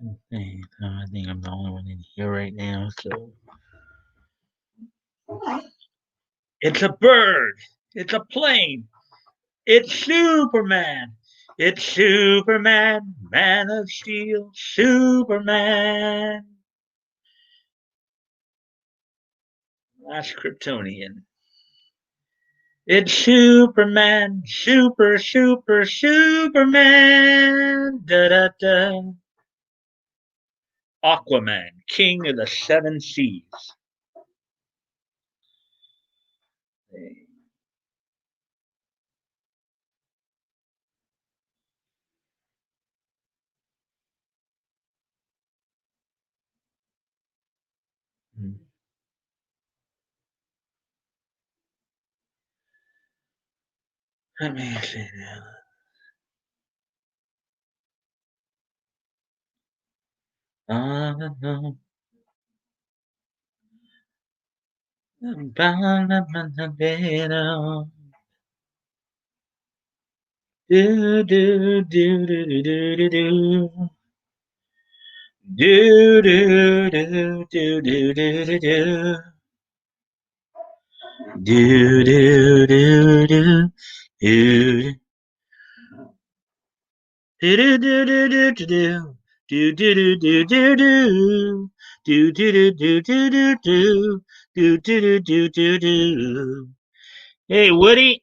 Okay, I think I'm the only one in here right now. So it's a bird. It's a plane. It's Superman. It's Superman, Man of Steel, Superman. Last Kryptonian. It's Superman, Superman. Da da da. Aquaman, King of the Seven Seas. Let me see now. Do do do do do do do. Do do do do do do do. Do do do do do. Do do do do do do. Do do do do do do. Do do do do do do do. Do do do do do do. Hey Woody,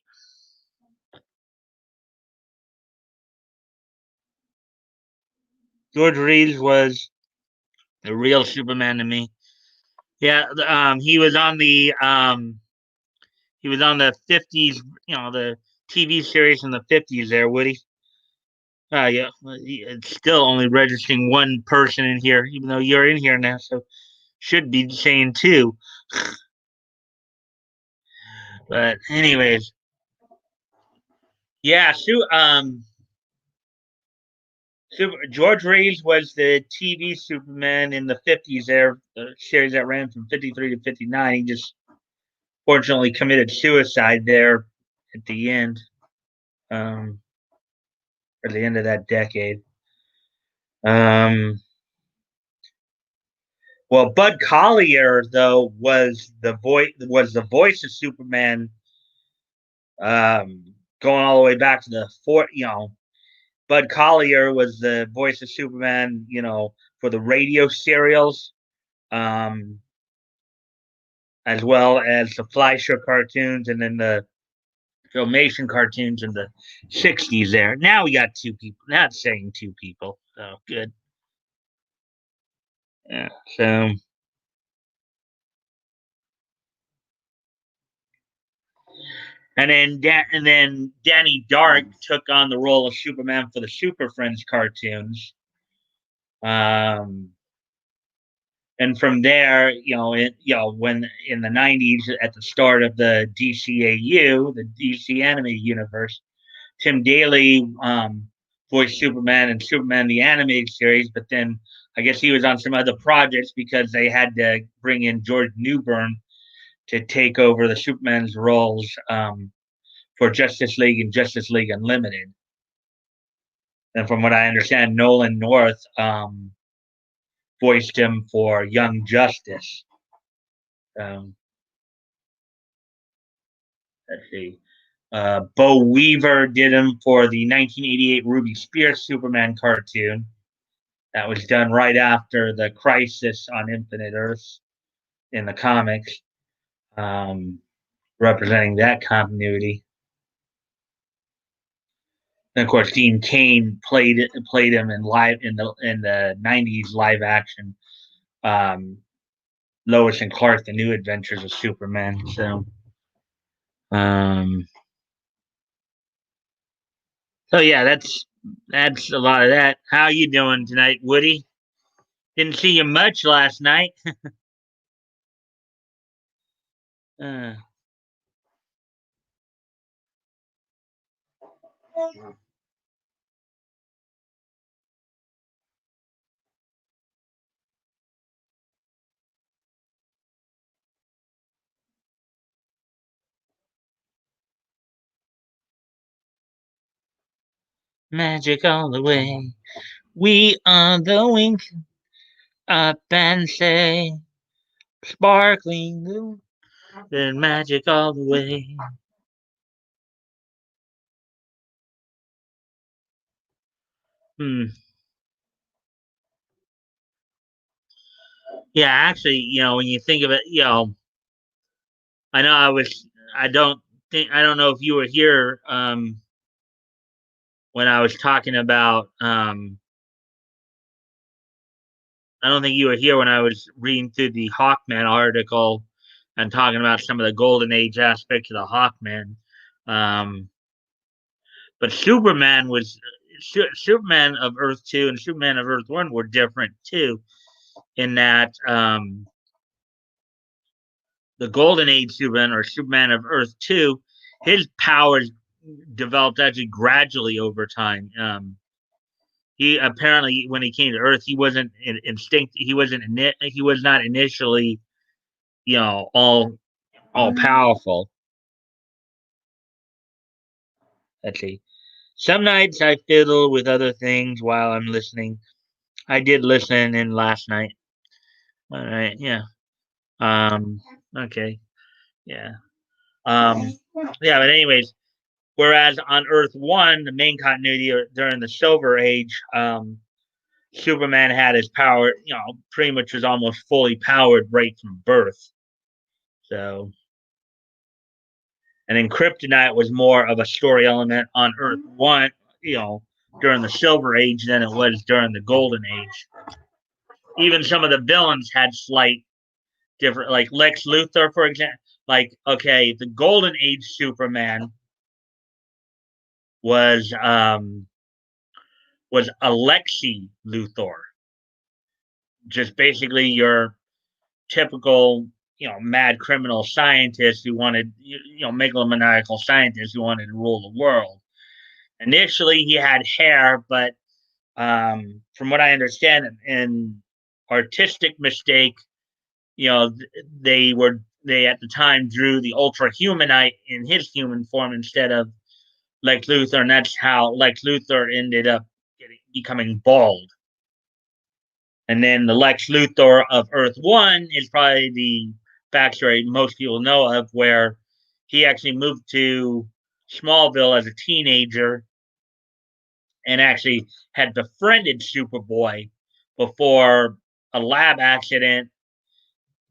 George Reeves was the real Superman to me. Yeah, he was on the 50s, the TV series in the 50s there, Woody. Yeah, it's still only registering one person in here, even though you're in here now, so should be saying two. But anyways, yeah, George Reeves was the TV Superman in the 50s there, the series that ran from 53 to 59. He just fortunately committed suicide there at the end, um, at the end of that decade. Um, well, Bud Collier though was the voice of Superman, going all the way back to the four. Bud Collier was the voice of Superman. For the radio serials, um, as well as the Fleischer cartoons, and then the Filmation cartoons in the '60s. There, now we got two people. Not saying two people. So good. Yeah. So and then Danny Dark took on the role of Superman for the Super Friends cartoons. Um, and from there, when in the '90s, at the start of the DCAU, the DC Animated Universe, Tim Daly voiced Superman and Superman the Animated Series. But then I guess he was on some other projects because they had to bring in George Newbern to take over the Superman's roles, for Justice League and Justice League Unlimited. And from what I understand, Nolan North voiced him for Young Justice. Um, let's see. Bo Weaver did him for the 1988 Ruby Spears Superman cartoon. That was done right after the Crisis on Infinite Earths in the comics, um, representing that continuity. And of course, Dean Cain played him in the '90s live action, um, Lois and Clark: The New Adventures of Superman. Um, so yeah, that's a lot of that. How you doing tonight, Woody? Didn't see you much last night. uh, Magic all the way. We are going up and say, sparkling blue, the magic all the way. Hmm. Yeah, actually, when you think of it, I know I don't know if you were here when I was talking about, I don't think you were here when I was reading through the Hawkman article and talking about some of the golden age aspects of the Hawkman. Um, but Superman of Earth 2 and Superman of Earth 1 were different too, in that the Golden Age Superman or Superman of Earth 2, his powers developed actually gradually over time. He apparently, when he came to Earth, he wasn't instinct. He was not initially, all powerful. Let's see. Some nights I fiddle with other things while I'm listening. I did listen in last night. All right, yeah. Um, okay, yeah. Um, yeah, but anyways, whereas on Earth One, the main continuity during the Silver Age, Superman had his power, pretty much was almost fully powered right from birth. So, and then Kryptonite was more of a story element on Earth One, you know, during the Silver Age than it was during the Golden Age. Even some of the villains had slight different, like Lex Luthor, for example. Like, okay, the Golden Age Superman was um was Alexi Luthor, just basically your typical, mad criminal scientist who wanted, megalomaniacal scientist who wanted to rule the world. Initially, he had hair, but from what I understand, an artistic mistake, they at the time drew the Ultra Humanite in his human form instead of Lex Luthor, and that's how Lex Luthor ended up becoming bald. And then the Lex Luthor of Earth One is probably the backstory most people know of, where he actually moved to Smallville as a teenager and actually had befriended Superboy before a lab accident,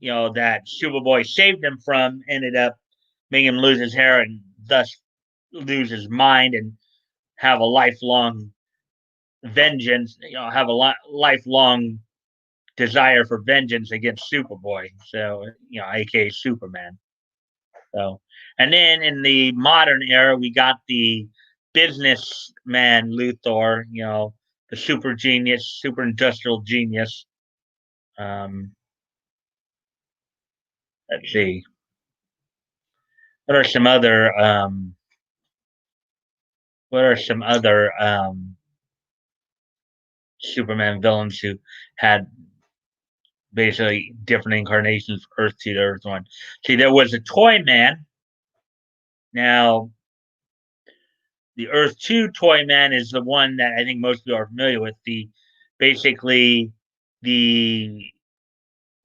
that Superboy saved him from ended up making him lose his hair and thus lose his mind and have a lifelong vengeance, have a lifelong desire for vengeance against Superboy. So, aka Superman. So, and then in the modern era, we got the businessman Luthor, the super genius, super industrial genius. Um, let's see. What are some other Superman villains who had basically different incarnations of Earth 2 to Earth 1? See, there was a Toy Man. Now, the Earth 2 Toy Man is the one that I think most people are familiar with. Basically the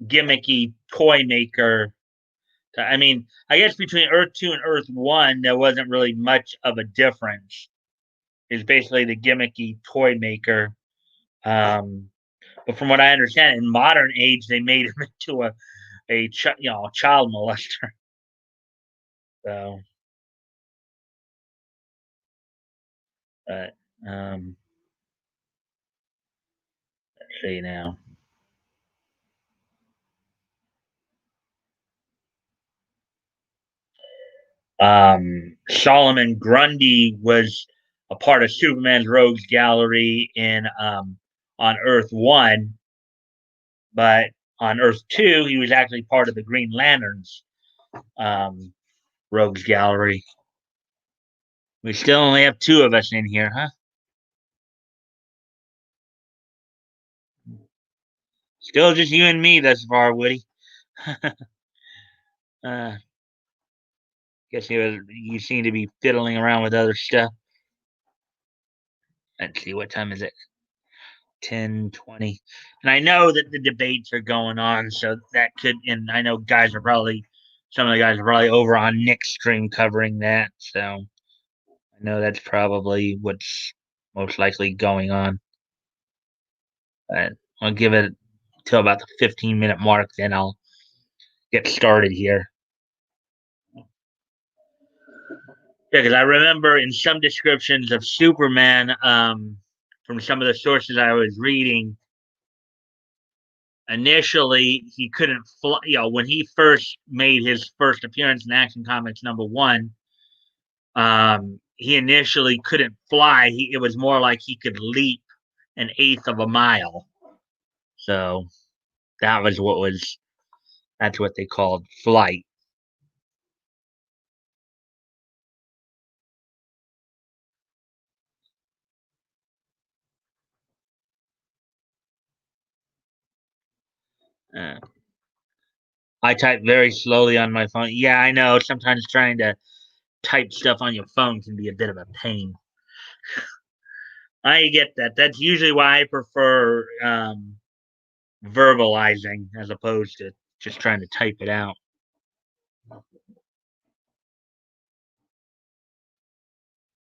gimmicky toy maker. I mean, I guess between Earth 2 and Earth 1, there wasn't really much of a difference. It's basically the gimmicky toy maker. But from what I understand, in modern age, they made him into a child molester. So, but let's see now. Solomon Grundy was a part of Superman's Rogues Gallery in on Earth One, but on Earth Two, he was actually part of the Green Lanterns um, Rogues Gallery. We still only have two of us in here, huh? Still just you and me thus far, Woody. uh, guess you seem to be fiddling around with other stuff. Let's see, what time is it? 10, 20. And I know that the debates are going on, so that could, and I know guys are probably, some of the guys are probably over on Nick's stream covering that. So I know that's probably what's most likely going on. But I'll give it till about the 15-minute mark, then I'll get started here. Yeah, because I remember in some descriptions of Superman, from some of the sources I was reading, initially he couldn't fly. When he first made his first appearance in Action Comics #1, he initially couldn't fly. It was more like he could leap an eighth of a mile. So that's what they called flight. Uh, I type very slowly on my phone. Yeah, I know. Sometimes trying to type stuff on your phone can be a bit of a pain. I get that. That's usually why I prefer verbalizing as opposed to just trying to type it out.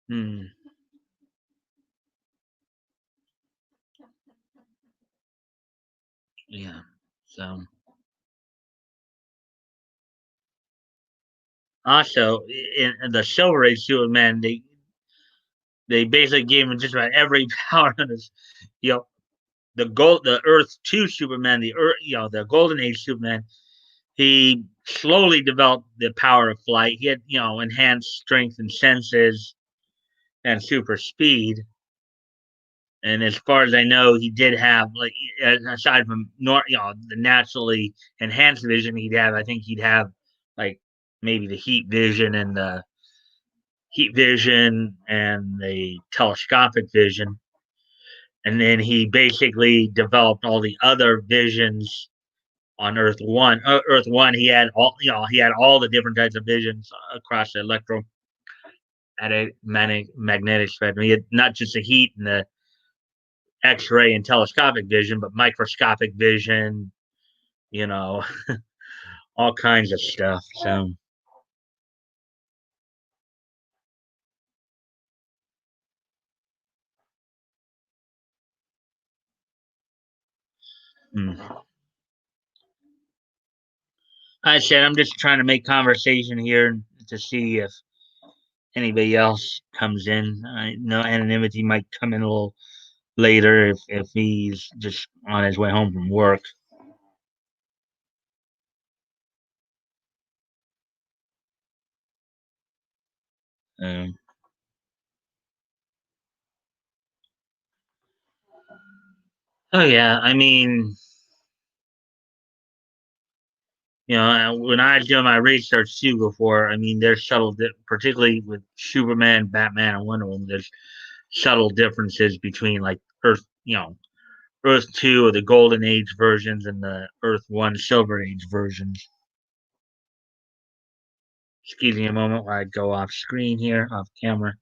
Hmm. Yeah. So also in the Silver Age Superman, they basically gave him just about every power on his, you know, the Earth 2 Superman, the Golden Age Superman. He slowly developed the power of flight. He had, enhanced strength and senses and super speed. And as far as I know, he did have, like, aside from the naturally enhanced vision, I think he'd have like maybe the heat vision and the telescopic vision. And then he basically developed all the other visions on Earth One. Earth One, he had all the different types of visions across the magnetic spectrum. He had not just the heat and the X-ray and telescopic vision, but microscopic vision. You know, all kinds of stuff. So, 'Like I said, I'm just trying to make conversation here to see if anybody else comes in. I know anonymity might come in a little later if he's just on his way home from work. Um, oh yeah, I mean, when I was doing my research too before, I mean, there's particularly with Superman, Batman, and Wonder Woman. There's subtle differences between like Earth 2 or the Golden Age versions and the Earth 1 Silver Age versions. Excuse me a moment while I go off screen here, off camera.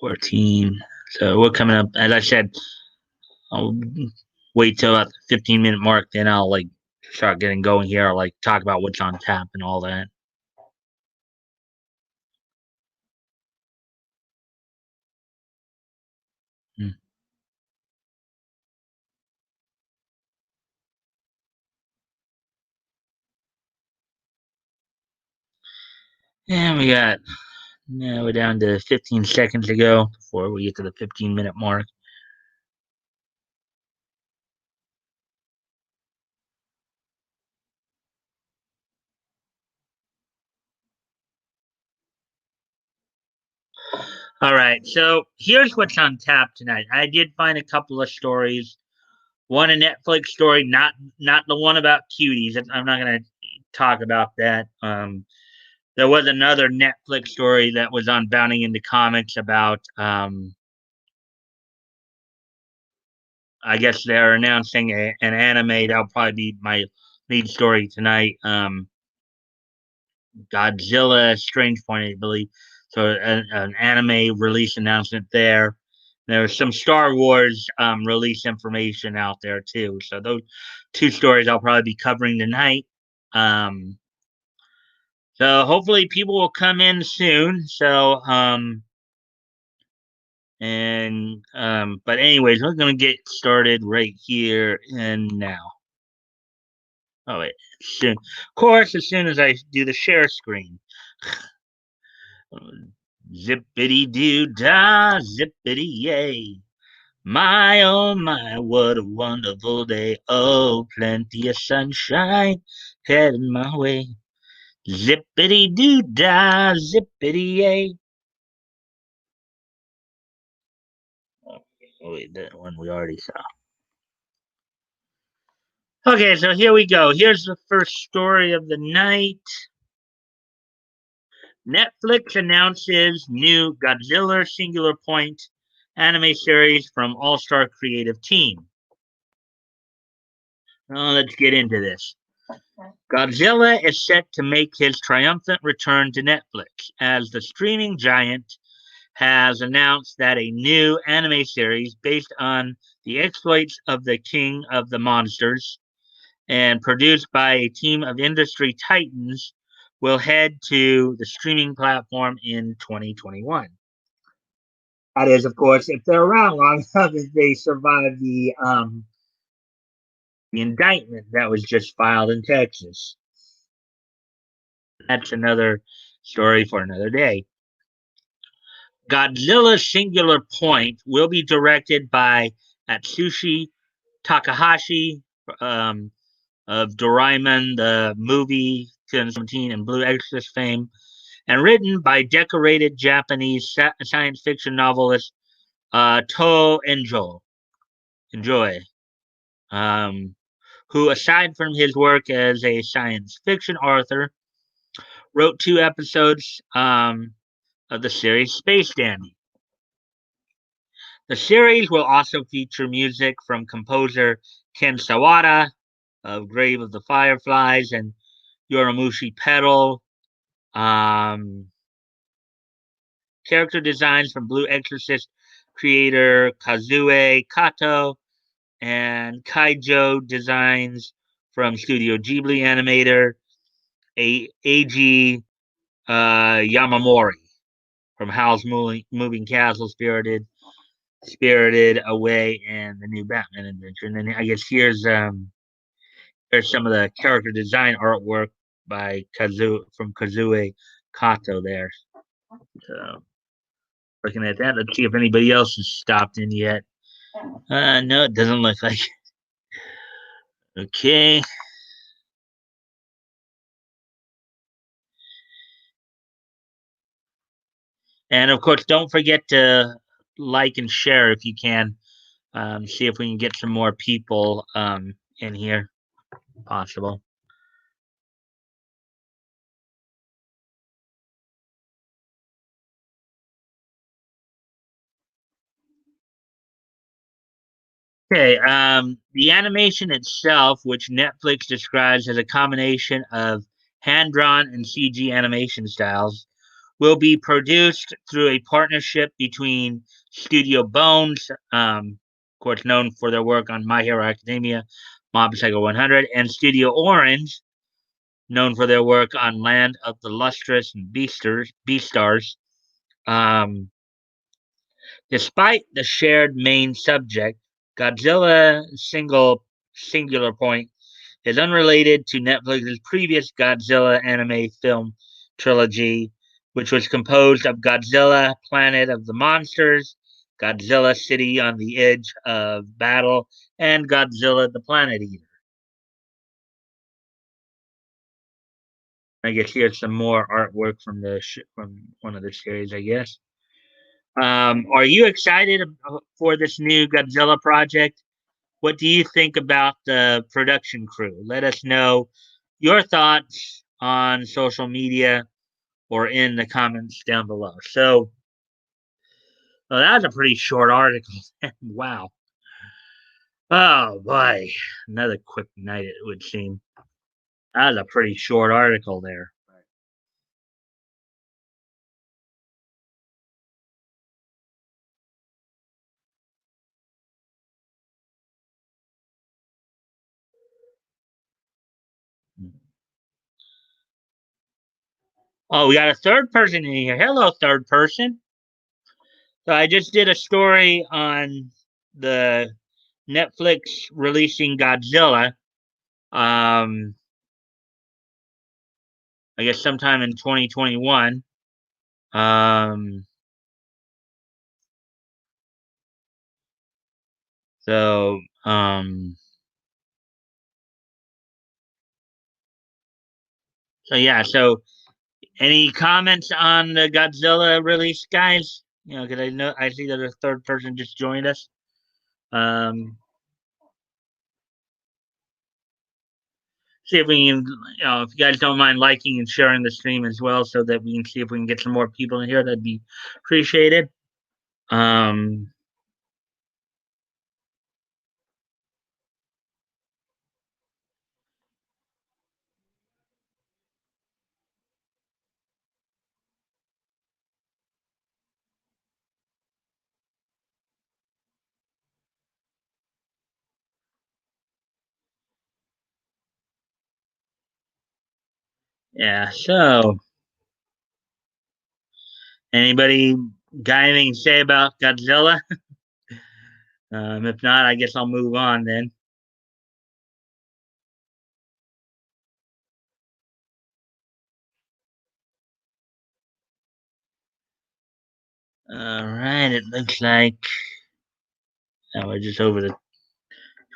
14. So we're coming up. As I said, I'll wait till about the 15-minute mark, then I'll like start getting going here. I'll like talk about what's on tap and all that. Hmm. We're down to 15 seconds to go before we get to the 15-minute mark. All right, so here's what's on tap tonight. I did find a couple of stories. One a Netflix story, not the one about cuties. I'm not going to talk about that. There was another Netflix story that was on Bounding into Comics about I guess they're announcing an anime that'll probably be my lead story tonight. Godzilla Strange Point, I believe. So an anime release announcement there. There's some Star Wars release information out there too. So those two stories I'll probably be covering tonight. Um, so hopefully people will come in soon. But anyways, we're gonna get started right here and now. Oh wait, soon. Of course, as soon as I do the share screen. Zippity doo dah, zippity yay. My oh my, what a wonderful day. Oh, plenty of sunshine heading my way. Zippity doo dah, zippity yay. Oh, wait, that one we already saw. Okay, so here we go. Here's the first story of the night. Netflix announces new Godzilla Singular Point anime series from All Star Creative Team. Let's get into this. Godzilla is set to make his triumphant return to Netflix as the streaming giant has announced that a new anime series based on the exploits of the King of the Monsters and produced by a team of industry titans will head to the streaming platform in 2021. That is, of course, if they're around long enough, if they survive the indictment that was just filed in Texas. That's another story for another day. Godzilla Singular Point will be directed by Atsushi Takahashi of Doraemon, the movie 2017, and Blue Exorcist fame, and written by decorated Japanese science fiction novelist To Enjoy, um, who, aside from his work as a science fiction author, wrote 2 episodes of the series Space Dandy. The series will also feature music from composer Ken Sawada of Grave of the Fireflies and Yoramushi Pedal. Character designs from Blue Exorcist creator Kazue Kato and Kaijo designs from Studio Ghibli animator Eiji Yamamori from Howl's Moving Castle, Spirited Away, and the new Batman adventure. And then I guess here's some of the character design artwork by Kazue Kato there. So looking at that, let's see if anybody else has stopped in yet. No, it doesn't look like. Okay. And of course, don't forget to like and share if you can. See if we can get some more people in here, possible. Okay, the animation itself, which Netflix describes as a combination of hand drawn and CG animation styles, will be produced through a partnership between Studio Bones, of course, known for their work on My Hero Academia, Mob Psycho 100, and Studio Orange, known for their work on Land of the Lustrous and Beastars. Um, Despite the shared main subject, Godzilla Singular Point is unrelated to Netflix's previous Godzilla anime film trilogy, which was composed of Godzilla Planet of the Monsters, Godzilla City on the Edge of Battle, and Godzilla the Planet Eater. I guess here's some more artwork from from one of the series, I guess. Are you excited for this new Godzilla project? What do you think about the production crew? Let us know your thoughts on social media or in the comments down below. So, well, that was a pretty short article. Wow. Oh boy, another quick night it would seem. That was a pretty short article there. Oh, we got a third person in here. Hello, third person. So I just did a story on the Netflix releasing Godzilla. Um, I guess sometime in 2021. Um, so um, yeah. So any comments on the Godzilla release, guys? You know, because I see that a third person just joined us. Um, See if we can, if you guys don't mind liking and sharing the stream as well, so that we can see if we can get some more people in here. That'd be appreciated. Um, yeah. So, anybody got anything to say about Godzilla? If not, I guess I'll move on then. All right. It looks like we're just over the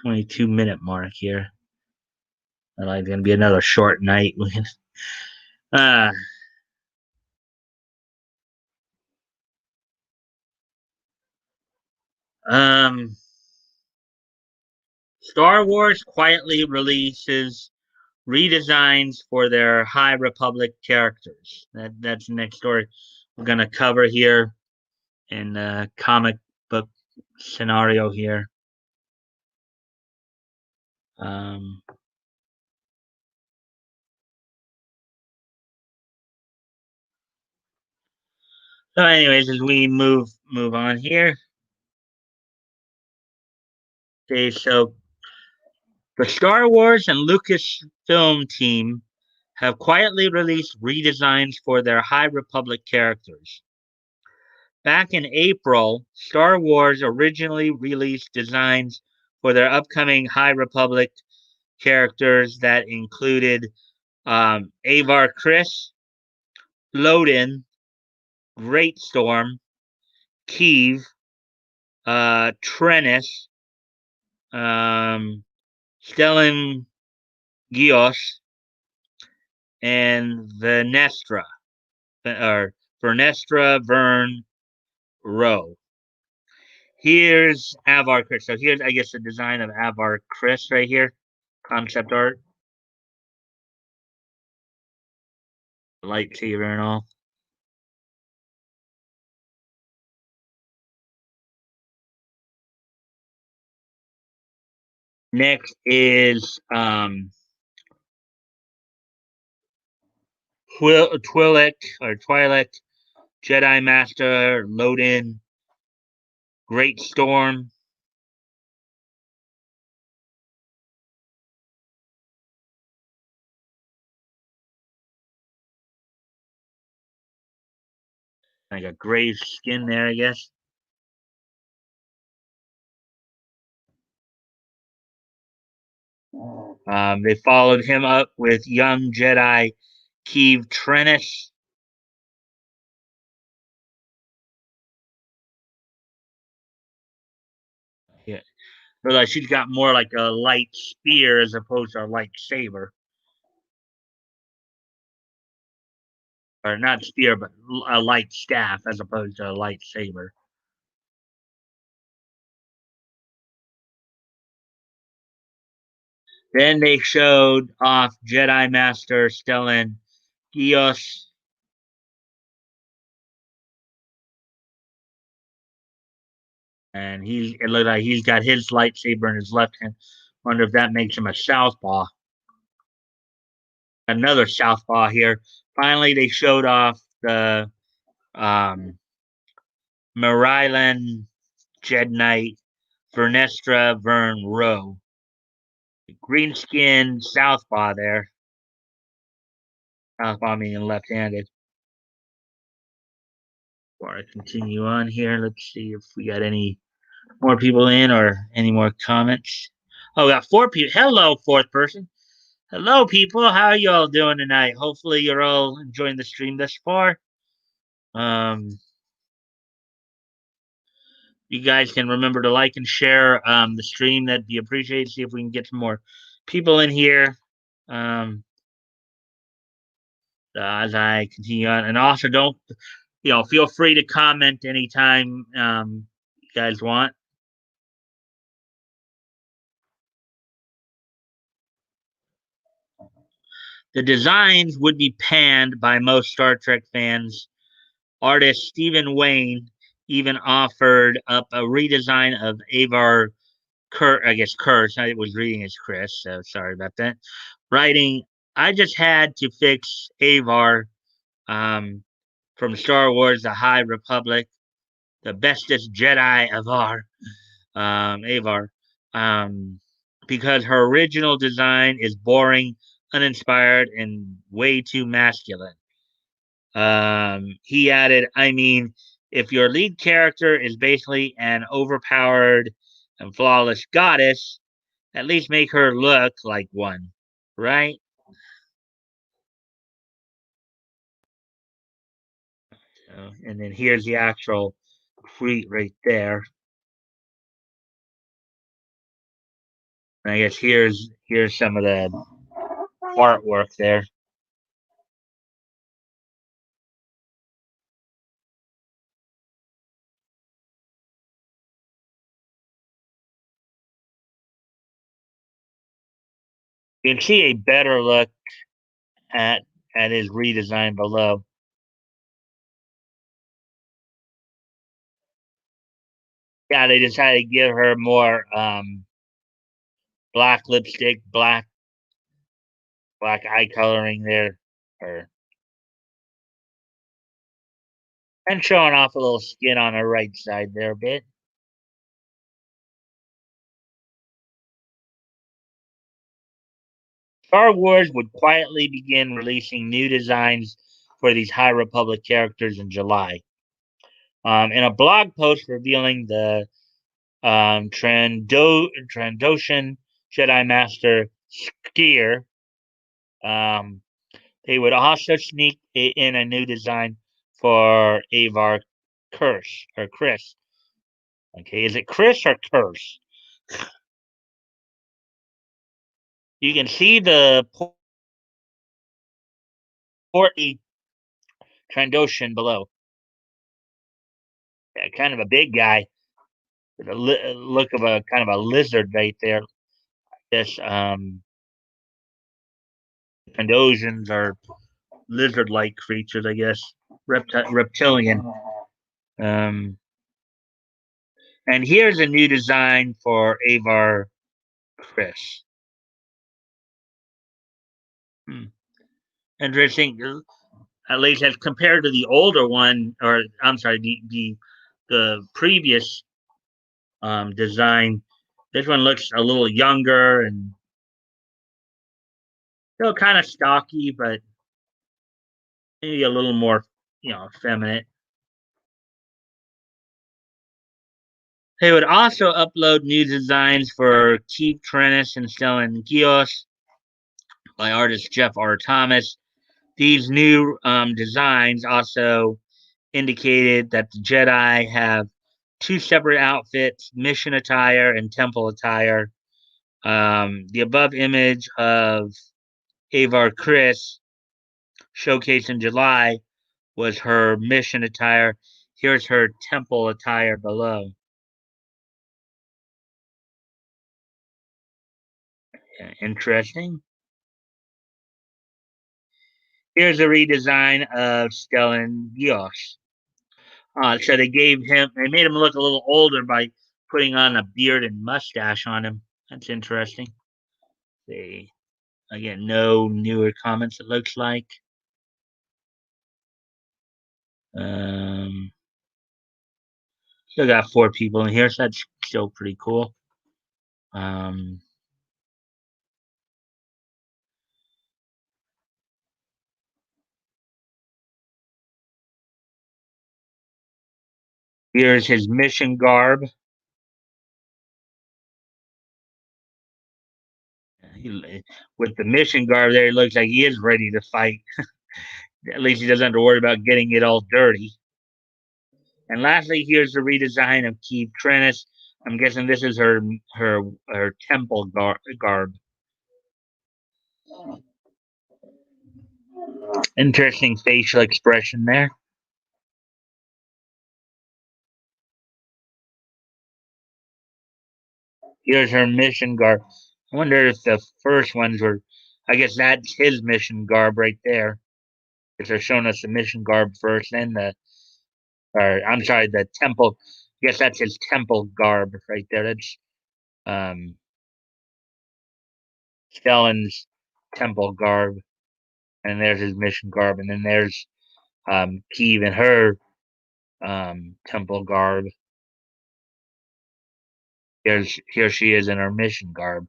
22-minute mark here. Like it's gonna be another short night. uh, um, Star Wars quietly releases redesigns for their High Republic characters. That's the next story we're gonna cover here in the comic book scenario here. Um, so, anyways, as we move on here, okay. So the Star Wars and Lucasfilm team have quietly released redesigns for their High Republic characters. Back in April, Star Wars originally released designs for their upcoming High Republic characters that included Avar Chris, Loden, Great Storm, Kiev, Trennis, um, Stellan Gios, and Vernestra Vern Rowe. Here's Avar Chris. So here's, I guess, the design of Avar Chris right here, concept art, lightsaber and all. Next is Twi'lek, Jedi Master, Loden, Great Storm, like a gray skin there, I guess. They followed him up with young Jedi Keeve Trennis. Yeah, so like she's got more like a light spear as opposed to a light saber, or not spear, but a light staff as opposed to a light saber. Then they showed off Jedi Master Stellan Gios. and it looked like he's got his lightsaber in his left hand. Wonder if that makes him a southpaw. Another southpaw here. Finally, they showed off the um, Maryland Jed Knight Vernestra Vern Rowe. Green skin southpaw there. Southpaw meaning left handed. Before I continue on here, let's see if we got any more people in or any more comments. Oh, we got 4 people. Hello, fourth person. Hello, people. How are you all doing tonight? Hopefully, you're all enjoying the stream thus far. Um, you guys can remember to like and share the stream. That'd be appreciated. See if we can get some more people in here as I continue on. And also, don't feel free to comment anytime you guys want. The designs would be panned by most Star Trek fans. Artist Stephen Wayne even offered up a redesign of Avar I guess Kurtz. I was reading as Chris, so sorry about that. Writing, I just had to fix Avar from Star Wars: The High Republic, the bestest Jedi of Avar, because her original design is boring, uninspired, and way too masculine. He added, I mean, if your lead character is basically an overpowered and flawless goddess, at least make her look like one, right? And then here's the actual tweet right there. And I guess here's some of the artwork there. You can see a better look at at his redesign below. Yeah, they decided to give her more black lipstick, black eye coloring there, or and showing off a little skin on her right side there a bit. Star Wars would quietly begin releasing new designs for these High Republic characters in July. In a blog post revealing the Trandoshan Jedi Master Skier, um, they would also sneak in a new design for Avar Curse or Chris. Okay, is it Chris or Curse? You can see the portly Trandoshan below. Yeah, kind of a big guy with a look of a kind of a lizard right there. This Trandosians are lizard-like creatures, I guess, reptilian. Um, and here's a new design for Avar Chris. Hmm. Interesting. At least as compared to the older one, or I'm sorry, the previous design. This one looks a little younger and still kind of stocky, but maybe a little more, feminine. They would also upload new designs for Keith Trennis and Stellan Gios by artist Jeff R. Thomas. These new designs also indicated that the Jedi have two separate outfits: mission attire and temple attire. The above image of Avar Chris, showcased in July, was her mission attire. Here's her temple attire below. Yeah, interesting. Here's a redesign of Stellan Gios. So they made him look a little older by putting on a beard and mustache on him. That's interesting. They again no newer comments. It looks like. Um, Still got 4 people in here, so that's still pretty cool. Um, Here's his mission garb. He, with the mission garb there, it looks like he is ready to fight. At least he doesn't have to worry about getting it all dirty. And lastly, here's the redesign of Keith Trennis. I'm guessing this is her temple garb. Interesting facial expression there. Here's her mission garb. I wonder if the first ones were. I guess that's his mission garb right there. If they're showing us the mission garb first, then or I'm sorry, the temple. I guess that's his temple garb right there. That's um, Stellan's temple garb, and there's his mission garb, and then there's Kiev and her temple garb. Here she is in her mission garb.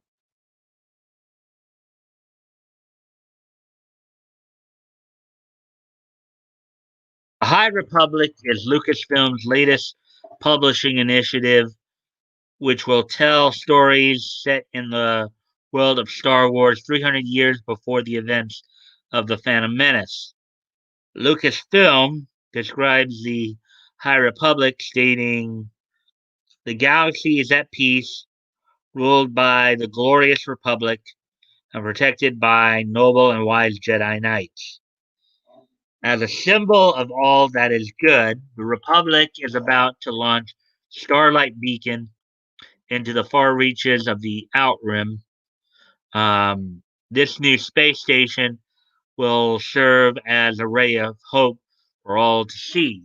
The High Republic is Lucasfilm's latest publishing initiative, which will tell stories set in the world of Star Wars 300 years before the events of The Phantom Menace. Lucasfilm describes the High Republic, stating, "The galaxy is at peace, ruled by the glorious Republic, and protected by noble and wise Jedi Knights. As a symbol of all that is good, the Republic is about to launch Starlight Beacon into the far reaches of the Outrim. This new space station will serve as a ray of hope for all to see."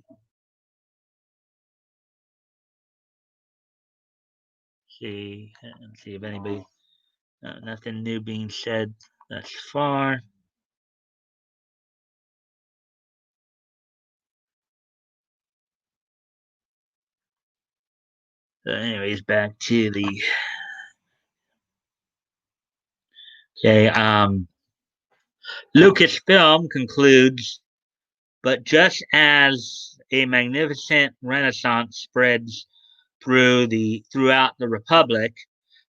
Let's see if anybody, nothing new being said thus far. So anyways, back to the okay. Lucasfilm concludes, but just as a magnificent renaissance spreads throughout the Republic,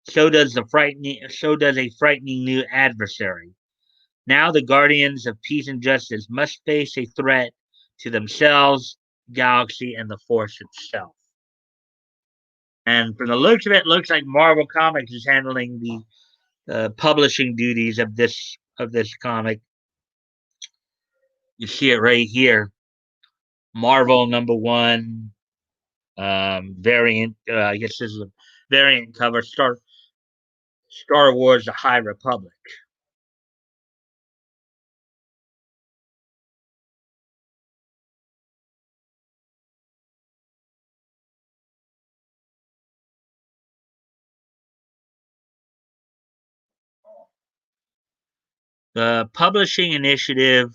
so does a frightening new adversary. Now the guardians of peace and justice must face a threat to themselves, galaxy, and the Force itself. And from the looks of it, looks like Marvel Comics is handling the publishing duties of this comic. You see it right here. Marvel #1 variant. I guess this is a variant cover. Star Wars: The High Republic. The publishing initiative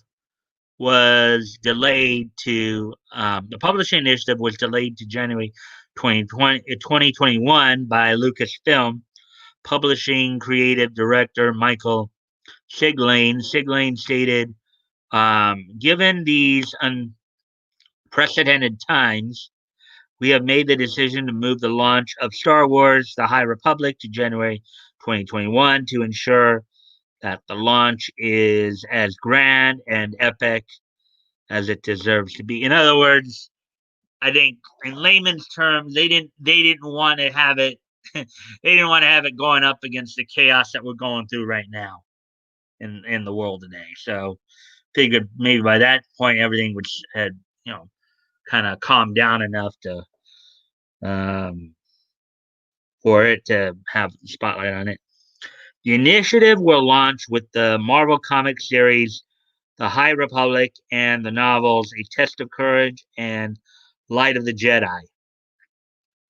was delayed to January 2021 by Lucasfilm. Publishing creative director Michael Siglain. Siglain stated, "Given these unprecedented times, we have made the decision to move the launch of Star Wars: The High Republic to January 2021 to ensure that the launch is as grand and epic as it deserves to be." In other words, I think in layman's terms, they didn't want to have it they didn't want to have it going up against the chaos that we're going through right now in the world today. So figured maybe by that point everything would had kind of calmed down enough to um, for it to have the spotlight on it. The initiative will launch with the Marvel comic series The High Republic and the novels A Test of Courage and Light of the Jedi.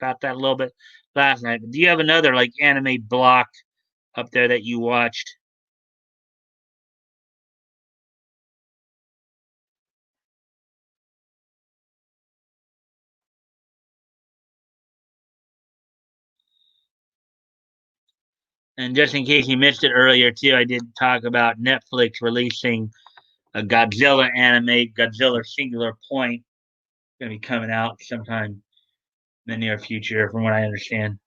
about that a little bit last night. But do you have another like anime block up there that you watched? And just in case you missed it earlier too, I did talk about Netflix releasing a Godzilla anime, Godzilla Singular Point, going to be coming out sometime in the near future, from what I understand.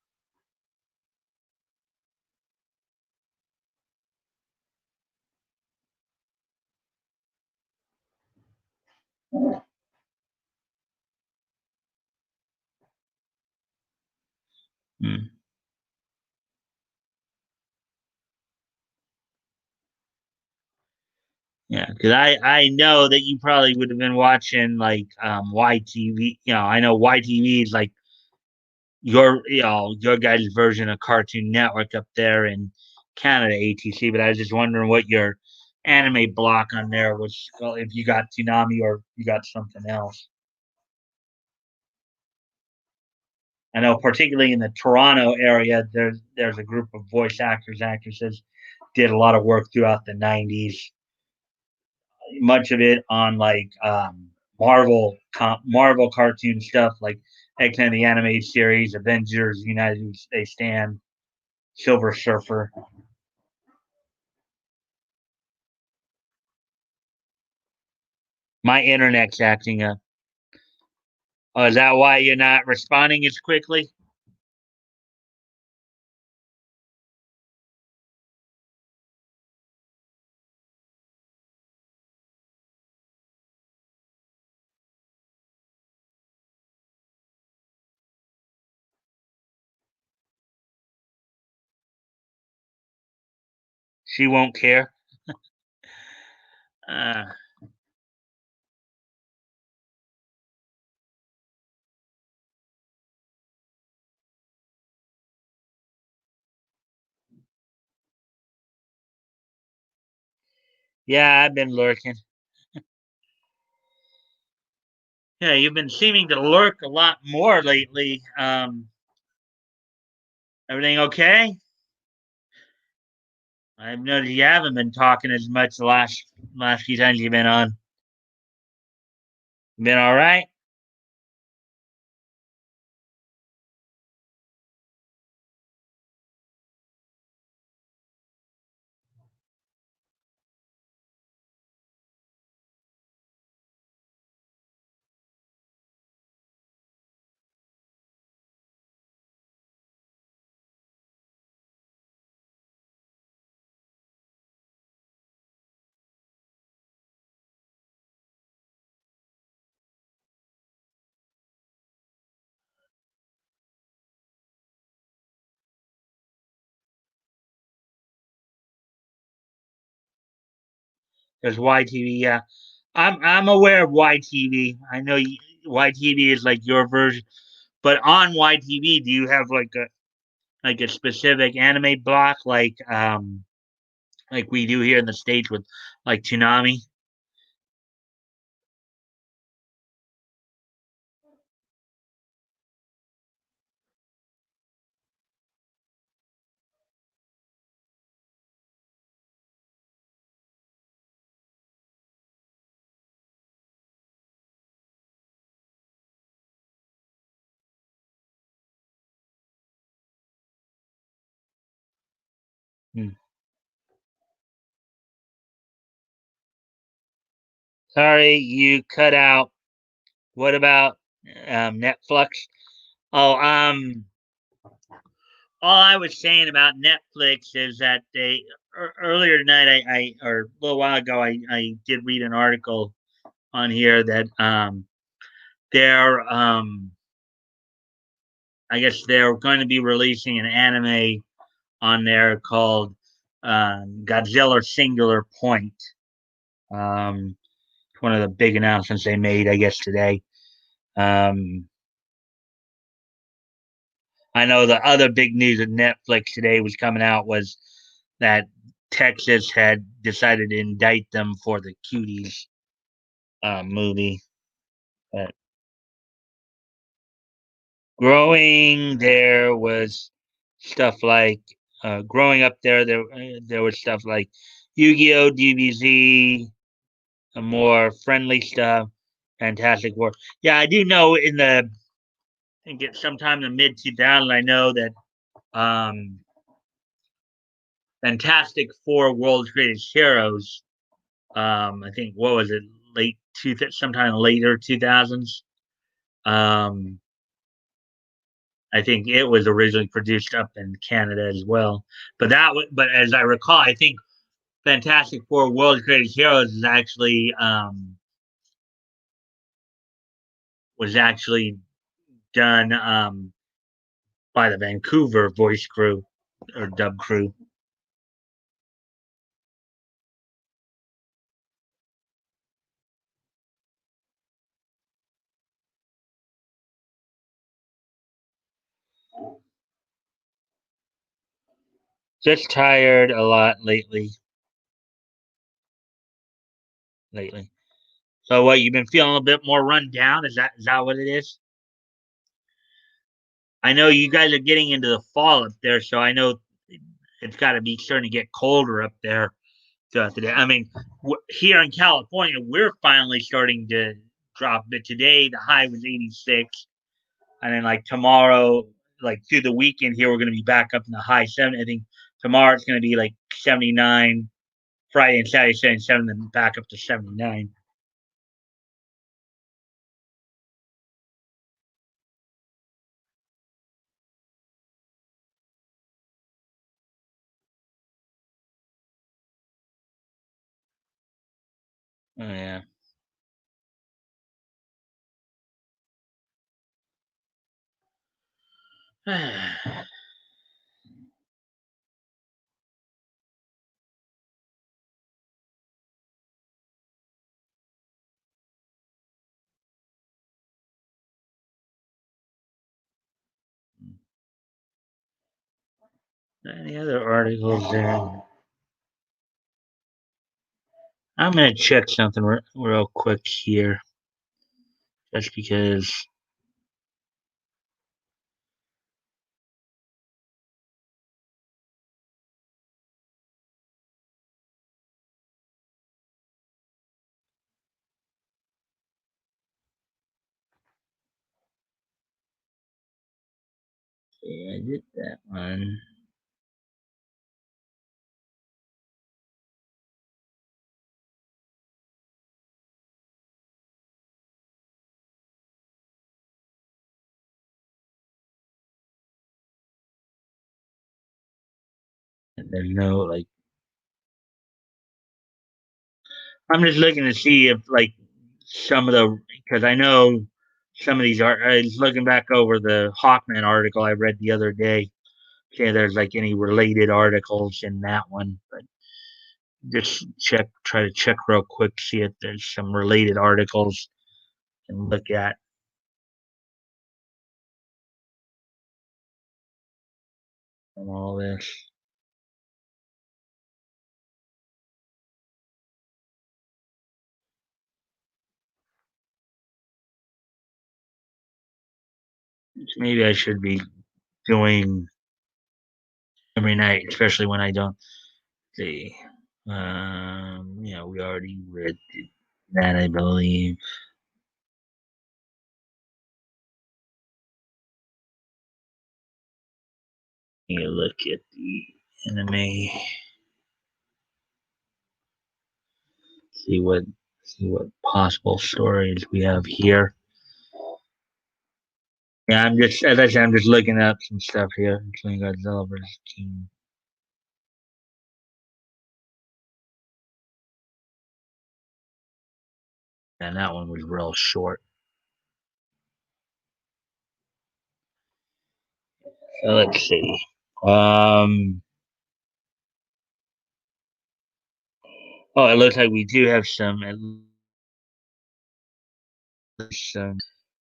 Hmm. Yeah, because I know that you probably would have been watching like YTV. I know YTV is like your guys' version of Cartoon Network up there in Canada, ATC. But I was just wondering what your anime block on there was. Well, if you got Tsunami or you got something else. I know, particularly in the Toronto area, there's a group of voice actors, actresses did a lot of work throughout the '90s. Much of it on like Marvel cartoon stuff, like X-Men the animated series, Avengers, United They Stand, Silver Surfer. My internet's acting up. Oh, is that why you're not responding as quickly? She won't care. Uh, yeah, I've been lurking. Yeah, you've been seeming to lurk a lot more lately. Everything okay? I've noticed you haven't been talking as much the last few times you've been on. Been all right? There's YTV. Yeah, I'm aware of YTV. I know YTV is like your version, but on YTV, do you have like a specific anime block like we do here in the states with like Toonami? Hmm. Sorry, you cut out. What about Netflix? Oh, all I was saying about Netflix is that earlier tonight, or a little while ago, I did read an article on here that they're I guess they're going to be releasing an anime on there called Godzilla Singular Point. It's one of the big announcements they made, I guess, today. Um, I know the other big news of Netflix today was coming out was that Texas had decided to indict them for the Cuties movie. But growing there was stuff like growing up there. There was stuff like Yu-Gi-Oh, DBZ, a more friendly stuff. Fantastic Four. Yeah, I do know in the I think it's sometime in the mid 2000s. I know that um, Fantastic Four World's Greatest Heroes. I think what was it, sometime later 2000s. Um, I think it was originally produced up in Canada as well. But as I recall, I think Fantastic Four: World's Greatest Heroes was actually done by the Vancouver voice crew or dub crew. Just tired a lot lately. So what, you've been feeling a bit more run down? Is that what it is? I know you guys are getting into the fall up there, so I know it's got to be starting to get colder up there throughout the day. I mean, here in California, we're finally starting to drop. But today, the high was 86, and then like tomorrow, like through the weekend here, we're going to be back up in the high 70. I think tomorrow it's going to be like 79. Friday and Saturday 77, then back up to 79. Oh yeah. Any other articles there? I'm gonna check something real quick here, just because yeah, I did that one. And there's no like. I'm just looking to see if like some of the because I know some of these are. I was looking back over the Hawkman article I read the other day. See if there's like any related articles in that one, but just try to check real quick, see if there's some related articles and look at and all this. Maybe I should be doing every night, especially when I don't see. We already read that, I believe. You look at the anime, see what see what possible stories we have here. Yeah, I'm just as I said, I'm just looking up some stuff here, including Godzilla vs. King. And that one was real short. So let's see. Um, oh, it looks like we do have some. At least some.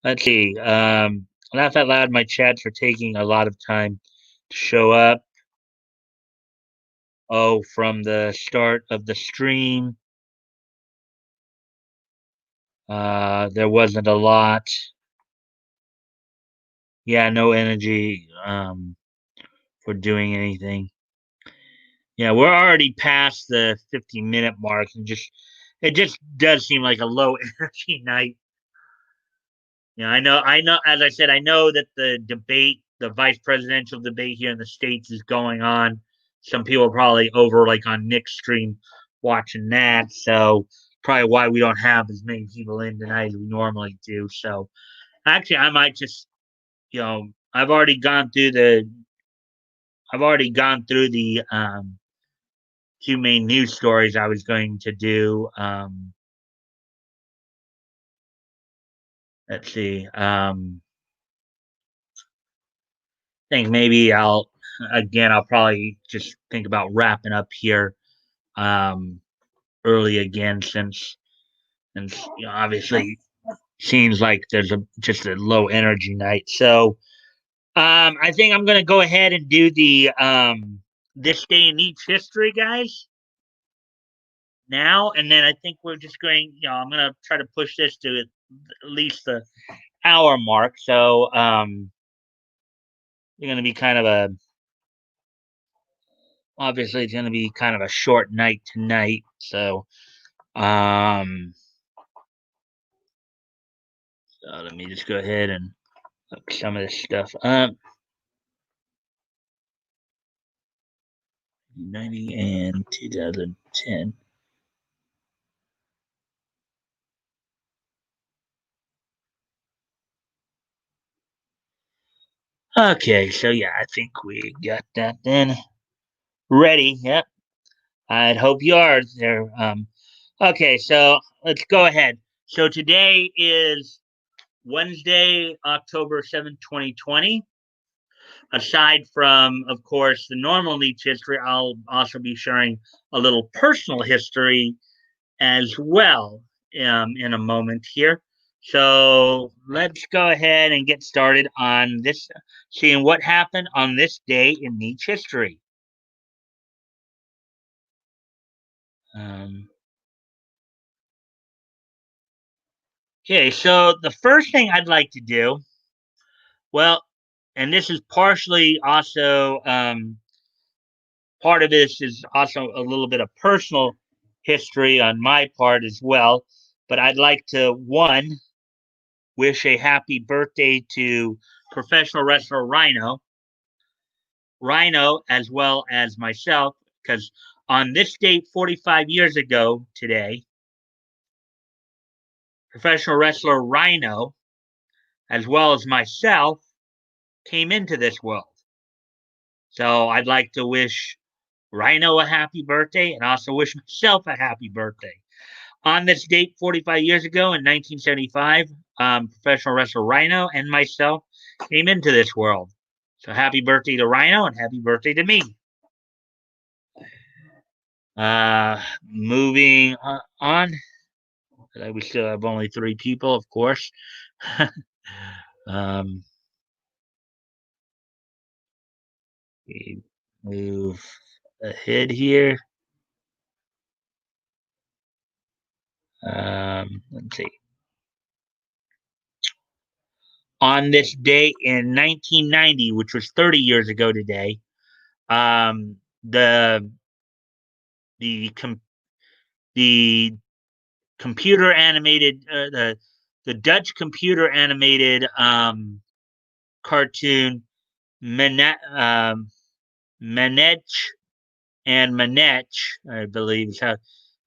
Let's see. Laugh out loud. My chats are taking a lot of time to show up. Oh, from the start of the stream, there wasn't a lot. Yeah, no energy for doing anything. Yeah, we're already past the 15-minute mark, and just it just does seem like a low energy night. Yeah, I know. As I said, I know that the debate, the vice presidential debate here in the states, is going on. Some people are probably over like on Nick's stream watching that, so probably why we don't have as many people in tonight as we normally do. So actually, I might just, you know, I've already gone through the two main news stories I was going to do. Let's see. I think maybe I'll probably just think about wrapping up here um, early again, since obviously seems like there's a just a low energy night. So I think I'm gonna go ahead and do the this day in each history, guys, now, and then I think we're just going. I'm gonna try to push this to at least the hour mark. So it's gonna be kind of a obviously it's gonna be kind of a short night tonight. So Um, so let me just go ahead and look some of this stuff up. 90 and 2010. Okay, so yeah, I think we got that then. Ready. Yep. I'd hope you are there. Okay, so let's go ahead. So today is Wednesday, October 7th, 2020. Aside from, of course, the normal Nietzsche history, I'll also be sharing a little personal history as well in a moment here. So let's go ahead and get started on this, seeing what happened on this day in Nietzsche history. Um, okay, so the first thing I'd like to do, well, and this is partially also part of this is also a little bit of personal history on my part as well. But I'd like to, one, wish a happy birthday to professional wrestler Rhino, as well as myself, because on this date, 45 years ago today, professional wrestler Rhino, as well as myself, came into this world. So I'd like to wish Rhino a happy birthday and also wish myself a happy birthday. On this date, 45 years ago in 1975, professional wrestler Rhino and myself came into this world. So happy birthday to Rhino and happy birthday to me. Moving on, we still have only three people, of course. um, we move ahead here. Let's see. On this day in 1990, which was 30 years ago today, um, the the com- the computer animated the Dutch computer animated cartoon Manetch and Manetch, I believe is how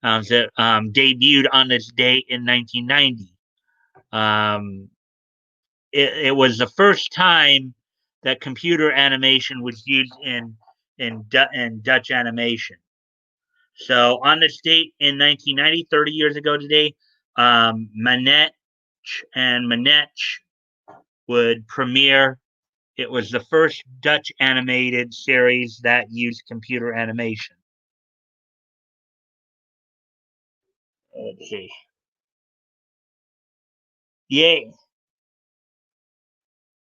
that debuted on this date in 1990. Um, it was the first time that computer animation was used in Dutch animation. So on this date in 1990, 30 years ago today, Manetch and Manetch would premiere. It was the first Dutch animated series that used computer animation. Let's see. Yay.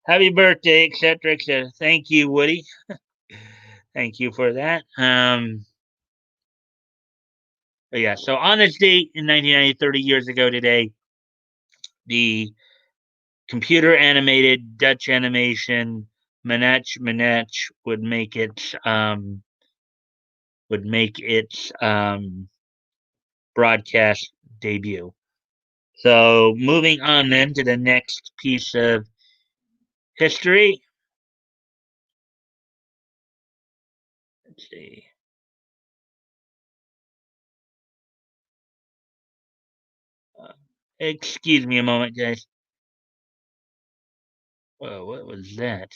Happy birthday, etc., etc. Thank you, Woody. Thank you for that. Yeah, so on this date in 1990, 30 years ago today, the computer animated Dutch animation Manetch Manetch would make its broadcast debut. So moving on then to the next piece of history. Let's see. Uh, Excuse me a moment, guys. Whoa, what was that?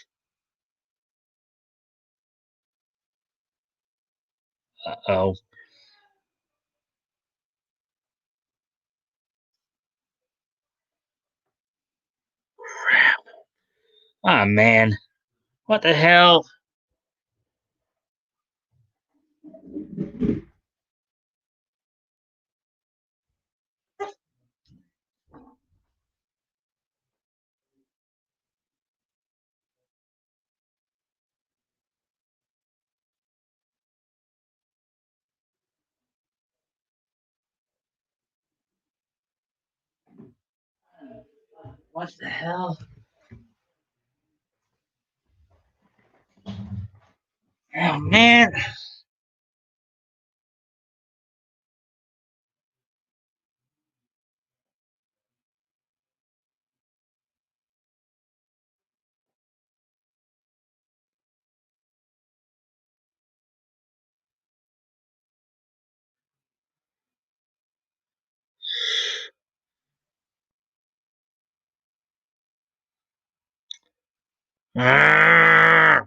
Uh-oh. Oh, man. What the hell? What the hell? Oh, man. Ah,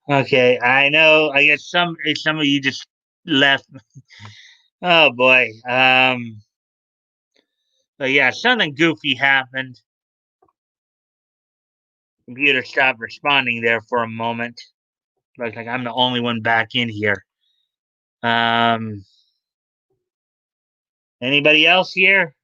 okay, I know. I guess some of you just left. Oh boy. But yeah, something goofy happened. Computer stopped responding there for a moment. Looks like I'm the only one back in here. Um, Anybody else here?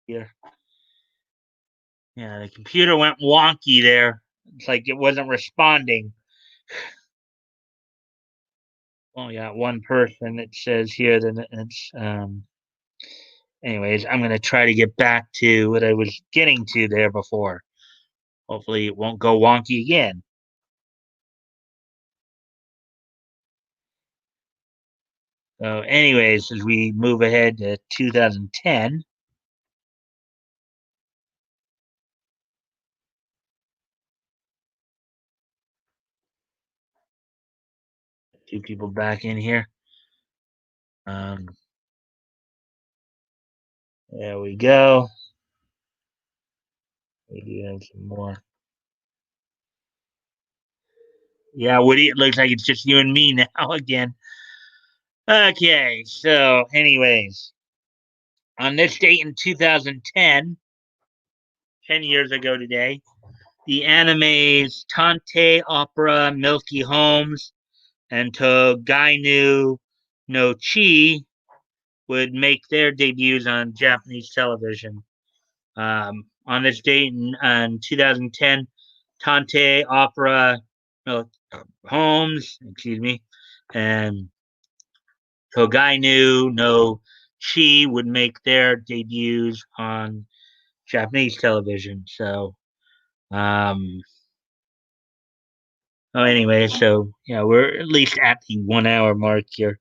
Here. Yeah, the computer went wonky there. It's like it wasn't responding. Only got one person. It says here that it's. Anyways, I'm gonna try to get back to what I was getting to there before. Hopefully, it won't go wonky again. So, anyways, as we move ahead to 2010, two people back in here. Um, there we go. We do have some more. Yeah, Woody, it looks like it's just you and me now again. Okay, so, anyways, on this date in 2010, 10 years ago today, the animes Tante Opera Milky Holmes and Togainu no Chi would make their debuts on Japanese television. On this date in 2010, Tante Opera Milky Holmes, excuse me, and Togainu no Chi would make their debuts on Japanese television. So, um, oh, anyway, so yeah, we're at least at the 1 hour mark here.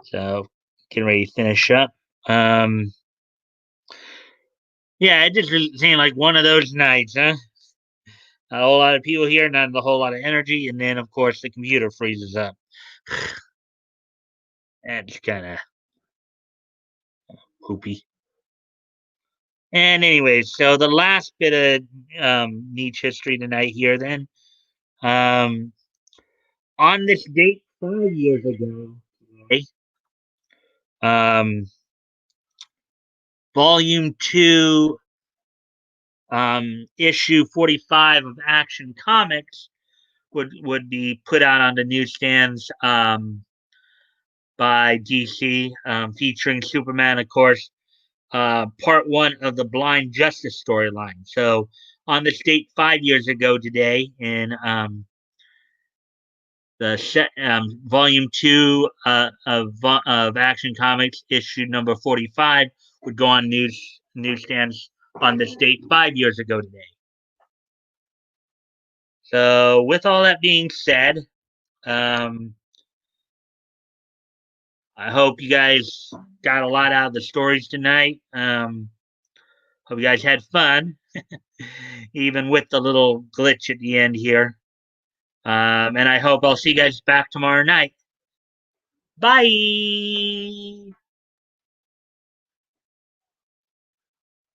So, getting ready to finish up. Um, yeah, it just seemed like one of those nights, huh? Not a whole lot of people here, not a whole lot of energy, and then of course the computer freezes up. That's kind of poopy. And anyways, so the last bit of niche history tonight here, then. Um, on this date 5 years ago, today, um, Volume 2, Issue 45 of Action Comics would be put out on the newsstands by DC, featuring Superman, of course, part one of the Blind Justice storyline. So, on this date 5 years ago today, in volume 2 of Action Comics, issue number 45, would go on newsstands on this date 5 years ago today. So, with all that being said, um, I hope you guys got a lot out of the stories tonight. Hope you guys had fun, even with the little glitch at the end here. And I hope I'll see you guys back tomorrow night. Bye.